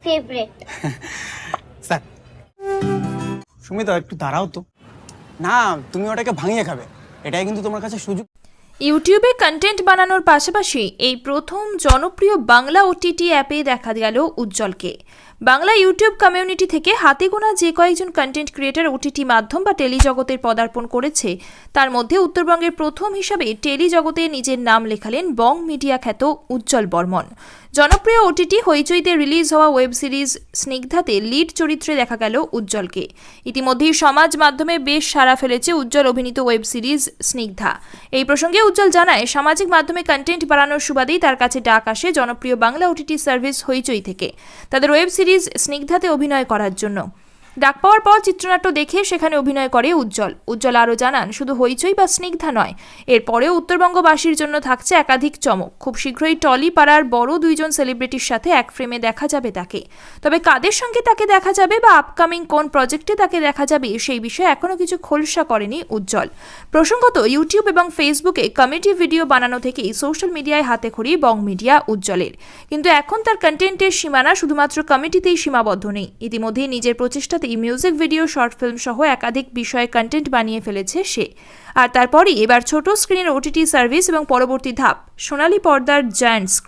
Favourite. Sir Sumita একটু দাঁড়াও তো। না তুমি ওটাকে ভাঙিয়ে খাবে, এটাই কিন্তু তোমার কাছে সুযোগ। ইউটিউবে কন্টেন্ট বানানোর পাশাপাশি এই প্রথম জনপ্রিয় বাংলা ওটিটি অ্যাপে দেখা গেল উজ্জ্বলকে। বাংলা ইউটিউব কমিউনিটি থেকে হাতে গোনা যে কয়েকজন কন্টেন্ট ক্রিয়েটর ওটিটি মাধ্যম বা টেলিজগতের পদার্পণ করেছে, তার মধ্যে উত্তরবঙ্গের প্রথম হিসাবে টেলিজগতে নিজের নাম লেখালেন বং মিডিয়া খ্যাত উজ্জ্বল বর্মন। জনপ্রিয় ওটিটি হইচইতে রিলিজ হওয়া ওয়েব সিরিজ স্নিগ্ধাতে লিড চরিত্রে দেখা গেল উজ্জ্বলকে। ইতিমধ্যেই সমাজ মাধ্যমে বেশ সাড়া ফেলেছে উজ্জ্বল অভিনীত ওয়েব সিরিজ স্নিগ্ধা। এই প্রসঙ্গে উজ্জ্বল জানায়, সামাজিক মাধ্যমে কন্টেন্ট বানানোর সুবাদেই তার কাছে ডাক আসে জনপ্রিয় বাংলা ওটিটি সার্ভিস হইচই থেকে তাদের ওয়েব সিরিজ স্নিগ্ধাতে অভিনয় করার জন্য। ডাক পাওয়ার পর চিত্রনাট্য দেখে সেখানে অভিনয় করে উজ্জ্বল আরও জানান, শুধু হইচই বা স্নিগ্ধা নয়, এরপরেও উত্তরবঙ্গবাসীর জন্য থাকছে একাধিক চমক। খুব শীঘ্রই টলি পাড়ার বড় দুইজন সেলিব্রিটির সাথে এক ফ্রেমে দেখা যাবে তাকে। তবে কাদের সঙ্গে তাকে দেখা যাবে বা আপকামিং কোন প্রজেক্টে তাকে দেখা যাবে সেই বিষয়ে এখনও কিছু খোলসা করেনি উজ্জ্বল। প্রসঙ্গত, ইউটিউব এবং ফেসবুকে কমেডি ভিডিও বানানো থেকেই সোশ্যাল মিডিয়ায় হাতেখড়ি বং মিডিয়া উজ্জ্বলের। কিন্তু এখন তার কন্টেন্টের সীমানা শুধুমাত্র কমেডিতেই সীমাবদ্ধ নেই। ইতিমধ্যেই নিজের প্রচেষ্টাতে মিউজিক ভিডিও, শর্ট ফিল্ম সহ একাধিক বিষয়ে কন্টেন্ট বানিয়ে ফেলেছে সে। আর তারপরই এবার ছোট স্ক্রিনের ওটিটি সার্ভিস এবং পরবর্তী ধাপ সোনালী পর্দার জায়ান্ট স্ক্রিন।